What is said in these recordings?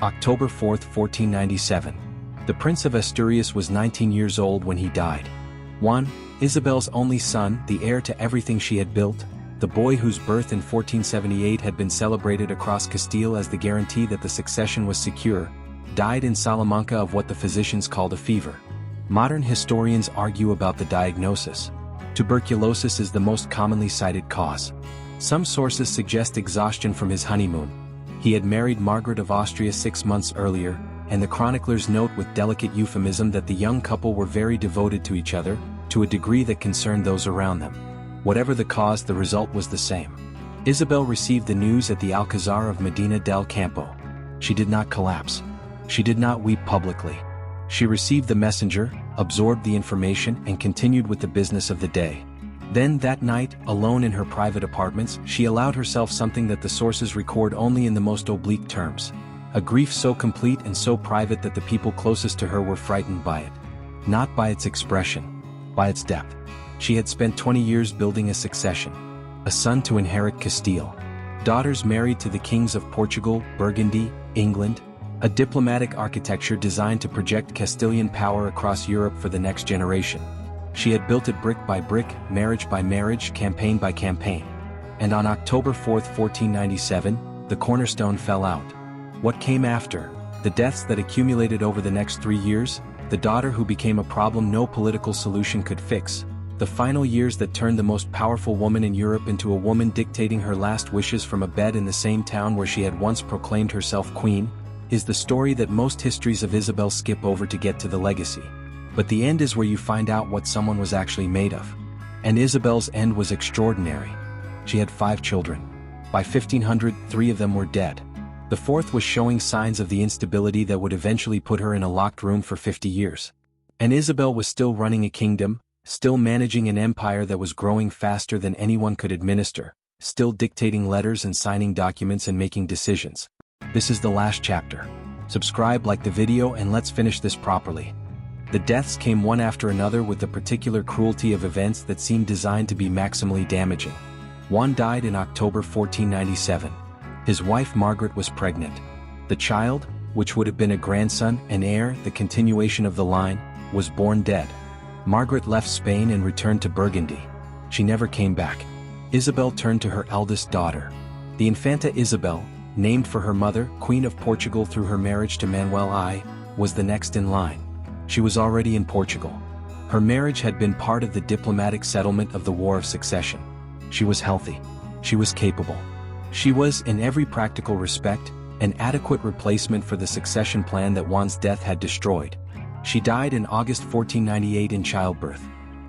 October 4, 1497. The Prince of Asturias was 19 years old when he died. Juan, Isabel's only son, the heir to everything she had built, the boy whose birth in 1478 had been celebrated across Castile as the guarantee that the succession was secure, died in Salamanca of what the physicians called a fever. Modern historians argue about the diagnosis. Tuberculosis is the most commonly cited cause. Some sources suggest exhaustion from his honeymoon. He had married Margaret of Austria 6 months earlier, and the chroniclers note with delicate euphemism that the young couple were very devoted to each other, to a degree that concerned those around them. Whatever the cause, the result was the same. Isabel received the news at the Alcazar of Medina del Campo. She did not collapse. She did not weep publicly. She received the messenger, absorbed the information, and continued with the business of the day. Then that night, alone in her private apartments, she allowed herself something that the sources record only in the most oblique terms. A grief so complete and so private that the people closest to her were frightened by it. Not by its expression, by its depth. She had spent 20 years building a succession. A son to inherit Castile. Daughters married to the kings of Portugal, Burgundy, England. A diplomatic architecture designed to project Castilian power across Europe for the next generation. She had built it brick by brick, marriage by marriage, campaign by campaign. And on October 4, 1497, the cornerstone fell out. What came after? The deaths that accumulated over the next 3 years, the daughter who became a problem no political solution could fix, the final years that turned the most powerful woman in Europe into a woman dictating her last wishes from a bed in the same town where she had once proclaimed herself queen, is the story that most histories of Isabel skip over to get to the legacy. But the end is where you find out what someone was actually made of. And Isabel's end was extraordinary. She had 5 children. By 1500, 3 of them were dead. The 4th was showing signs of the instability that would eventually put her in a locked room for 50 years. And Isabel was still running a kingdom, still managing an empire that was growing faster than anyone could administer, still dictating letters and signing documents and making decisions. This is the last chapter. Subscribe, like the video, and let's finish this properly. The deaths came one after another with the particular cruelty of events that seemed designed to be maximally damaging. Juan died in October 1497. His wife Margaret was pregnant. The child, which would have been a grandson, an heir, the continuation of the line, was born dead. Margaret left Spain and returned to Burgundy. She never came back. Isabel turned to her eldest daughter. The Infanta Isabel, named for her mother, Queen of Portugal through her marriage to Manuel I, was the next in line. She was already in Portugal. Her marriage had been part of the diplomatic settlement of the War of Succession. She was healthy. She was capable. She was, in every practical respect, an adequate replacement for the succession plan that Juan's death had destroyed. She died in August 1498 in childbirth.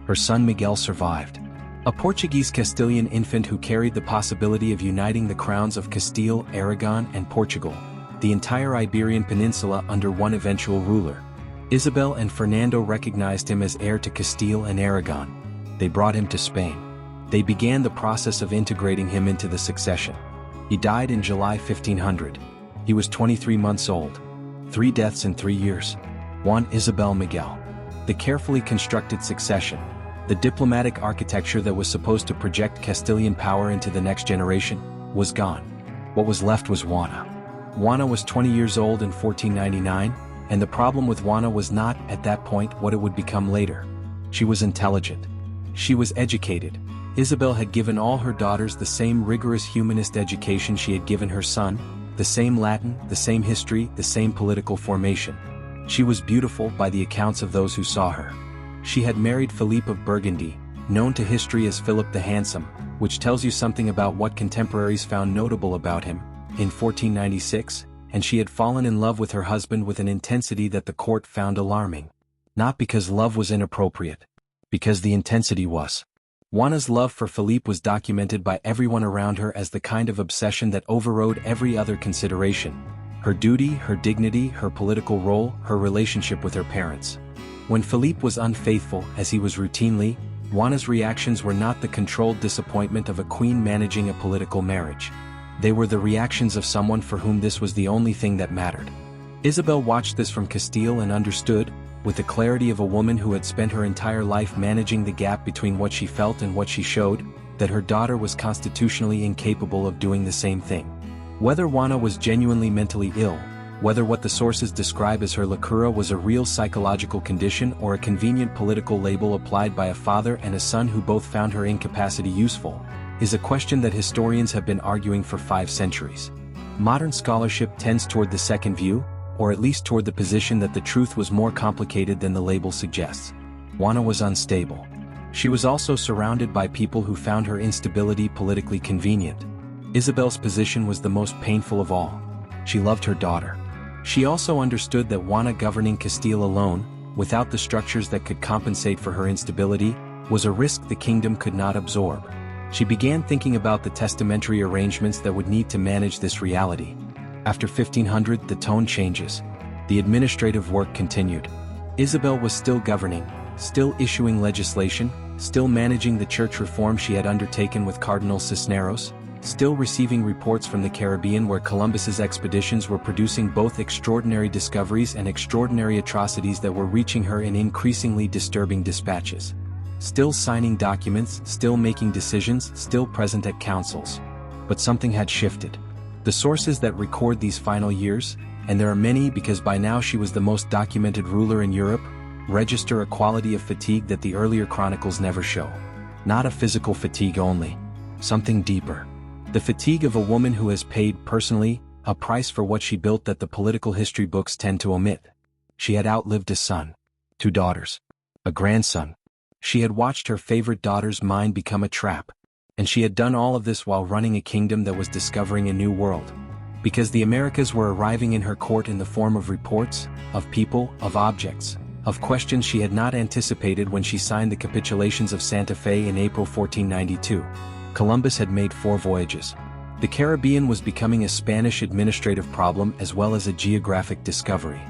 Her son Miguel survived. A Portuguese Castilian infant who carried the possibility of uniting the crowns of Castile, Aragon, and Portugal, the entire Iberian Peninsula under one eventual ruler. Isabel and Fernando recognized him as heir to Castile and Aragon. They brought him to Spain. They began the process of integrating him into the succession. He died in July 1500. He was 23 months old. 3 deaths in 3 years. Juan Isabel Miguel. The carefully constructed succession, the diplomatic architecture that was supposed to project Castilian power into the next generation, was gone. What was left was Juana. Juana was 20 years old in 1499, and the problem with Juana was not, at that point, what it would become later. She was intelligent. She was educated. Isabel had given all her daughters the same rigorous humanist education she had given her son, the same Latin, the same history, the same political formation. She was beautiful by the accounts of those who saw her. She had married Philippe of Burgundy, known to history as Philip the Handsome, which tells you something about what contemporaries found notable about him, in 1496, and she had fallen in love with her husband with an intensity that the court found alarming. Not because love was inappropriate. Because the intensity was. Juana's love for Philippe was documented by everyone around her as the kind of obsession that overrode every other consideration. Her duty, her dignity, her political role, her relationship with her parents. When Philippe was unfaithful, as he was routinely, Juana's reactions were not the controlled disappointment of a queen managing a political marriage. They were the reactions of someone for whom this was the only thing that mattered. Isabel watched this from Castile and understood, with the clarity of a woman who had spent her entire life managing the gap between what she felt and what she showed, that her daughter was constitutionally incapable of doing the same thing. Whether Juana was genuinely mentally ill, Whether what the sources describe as her locura was a real psychological condition or a convenient political label applied by a father and a son who both found her incapacity useful, is a question that historians have been arguing for 5 centuries. Modern scholarship tends toward the second view, or at least toward the position that the truth was more complicated than the label suggests. Juana was unstable. She was also surrounded by people who found her instability politically convenient. Isabel's position was the most painful of all. She loved her daughter. She also understood that Juana governing Castile alone, without the structures that could compensate for her instability, was a risk the kingdom could not absorb. She began thinking about the testamentary arrangements that would need to manage this reality. After 1500, the tone changes. The administrative work continued. Isabel was still governing, still issuing legislation, still managing the church reform she had undertaken with Cardinal Cisneros, still receiving reports from the Caribbean where Columbus's expeditions were producing both extraordinary discoveries and extraordinary atrocities that were reaching her in increasingly disturbing dispatches. Still signing documents, still making decisions, still present at councils. But something had shifted. The sources that record these final years, and there are many because by now she was the most documented ruler in Europe, register a quality of fatigue that the earlier chronicles never show. Not a physical fatigue only. Something deeper. The fatigue of a woman who has paid, personally, a price for what she built that the political history books tend to omit. She had outlived a son. 2 daughters. A grandson. She had watched her favorite daughter's mind become a trap. And she had done all of this while running a kingdom that was discovering a new world. Because the Americas were arriving in her court in the form of reports, of people, of objects, of questions she had not anticipated when she signed the capitulations of Santa Fe in April 1492. Columbus had made 4 voyages. The Caribbean was becoming a Spanish administrative problem as well as a geographic discovery.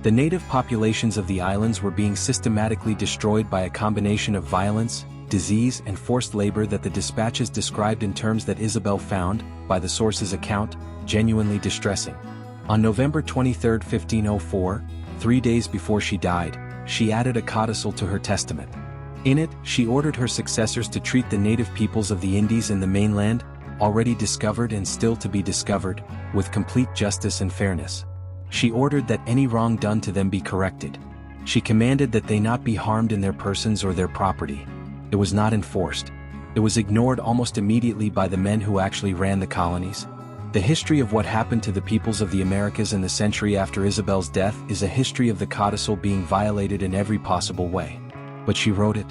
The native populations of the islands were being systematically destroyed by a combination of violence, disease and forced labor that the dispatches described in terms that Isabel found, by the source's account, genuinely distressing. On November 23, 1504, 3 days before she died, she added a codicil to her testament. In it, she ordered her successors to treat the native peoples of the Indies and the mainland, already discovered and still to be discovered, with complete justice and fairness. She ordered that any wrong done to them be corrected. She commanded that they not be harmed in their persons or their property. It was not enforced. It was ignored almost immediately by the men who actually ran the colonies. The history of what happened to the peoples of the Americas in the century after Isabel's death is a history of the codicil being violated in every possible way. But she wrote it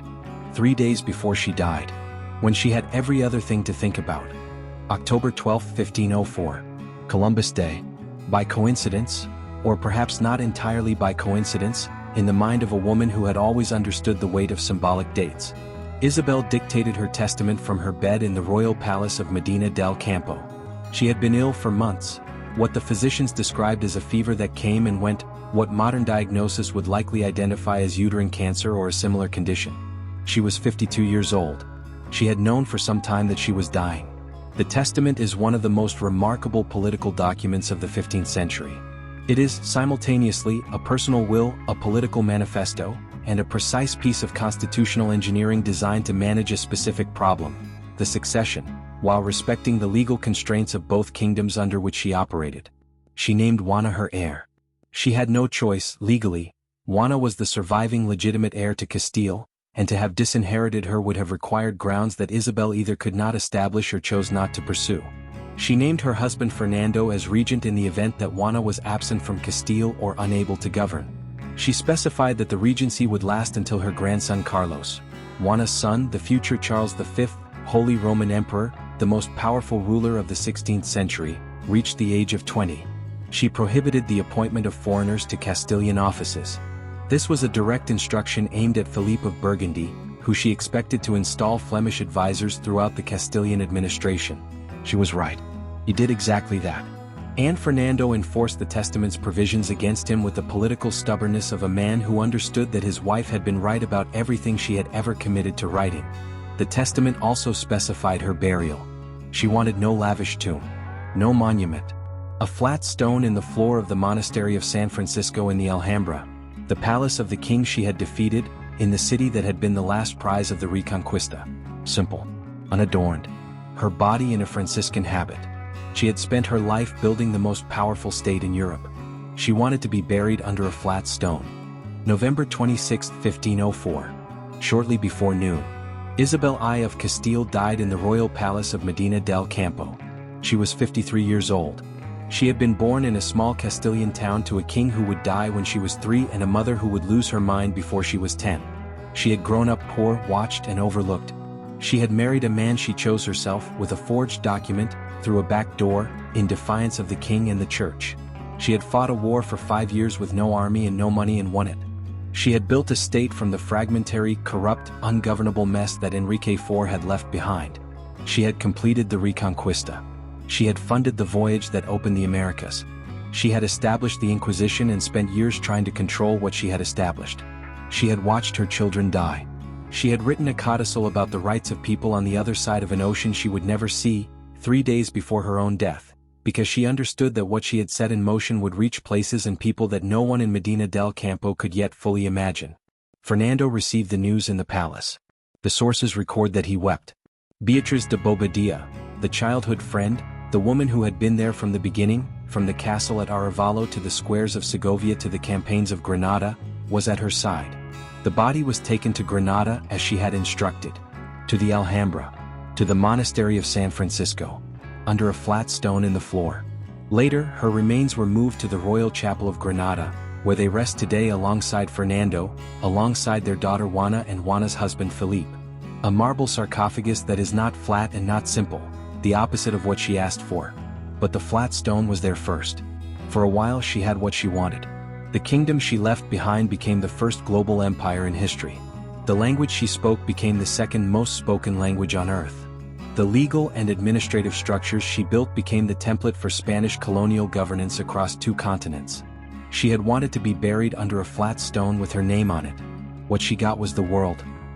3 days before she died, when she had every other thing to think about. October 12, 1504. Columbus Day. By coincidence, or perhaps not entirely by coincidence, in the mind of a woman who had always understood the weight of symbolic dates, Isabel dictated her testament from her bed in the royal palace of Medina del Campo. She had been ill for months, what the physicians described as a fever that came and went, what modern diagnosis would likely identify as uterine cancer or a similar condition. She was 52 years old. She had known for some time that she was dying. The testament is one of the most remarkable political documents of the 15th century. It is, simultaneously, a personal will, a political manifesto, and a precise piece of constitutional engineering designed to manage a specific problem, the succession, while respecting the legal constraints of both kingdoms under which she operated. She named Juana her heir. She had no choice, legally. Juana was the surviving legitimate heir to Castile, and to have disinherited her would have required grounds that Isabel either could not establish or chose not to pursue. She named her husband Fernando as regent in the event that Juana was absent from Castile or unable to govern. She specified that the regency would last until her grandson Carlos, Juana's son, the future Charles V, Holy Roman Emperor, the most powerful ruler of the 16th century, reached the age of 20. She prohibited the appointment of foreigners to Castilian offices. This was a direct instruction aimed at Philippe of Burgundy, who she expected to install Flemish advisors throughout the Castilian administration. She was right. He did exactly that. And Fernando enforced the testament's provisions against him with the political stubbornness of a man who understood that his wife had been right about everything she had ever committed to writing. The testament also specified her burial. She wanted no lavish tomb, no monument. A flat stone in the floor of the monastery of San Francisco in the Alhambra, the palace of the king she had defeated, in the city that had been the last prize of the Reconquista. Simple, unadorned. Her body in a Franciscan habit. She had spent her life building the most powerful state in Europe. She wanted to be buried under a flat stone. November 26, 1504. Shortly before noon, Isabel I of Castile died in the royal palace of Medina del Campo. She was 53 years old. She had been born in a small Castilian town to a king who would die when she was 3 and a mother who would lose her mind before she was 10. She had grown up poor, watched and overlooked. She had married a man she chose herself with a forged document, through a back door, in defiance of the king and the church. She had fought a war for 5 years with no army and no money and won it. She had built a state from the fragmentary, corrupt, ungovernable mess that Enrique IV had left behind. She had completed the Reconquista. She had funded the voyage that opened the Americas. She had established the Inquisition and spent years trying to control what she had established. She had watched her children die. She had written a codicil about the rights of people on the other side of an ocean she would never see, 3 days before her own death, because she understood that what she had set in motion would reach places and people that no one in Medina del Campo could yet fully imagine. Fernando received the news in the palace. The sources record that he wept. Beatriz de Bobadilla, the childhood friend, the woman who had been there from the beginning, from the castle at Arevalo to the squares of Segovia to the campaigns of Granada, was at her side. The body was taken to Granada as she had instructed, to the Alhambra, to the monastery of San Francisco, under a flat stone in the floor. Later, her remains were moved to the Royal Chapel of Granada, where they rest today alongside Fernando, alongside their daughter Juana and Juana's husband Felipe. A marble sarcophagus that is not flat and not simple, the opposite of what she asked for. But the flat stone was there first. For a while she had what she wanted. The kingdom she left behind became the first global empire in history. The language she spoke became the second most spoken language on earth. The legal and administrative structures she built became the template for Spanish colonial governance across 2 continents. She had wanted to be buried under a flat stone with her name on it. What she got was the world.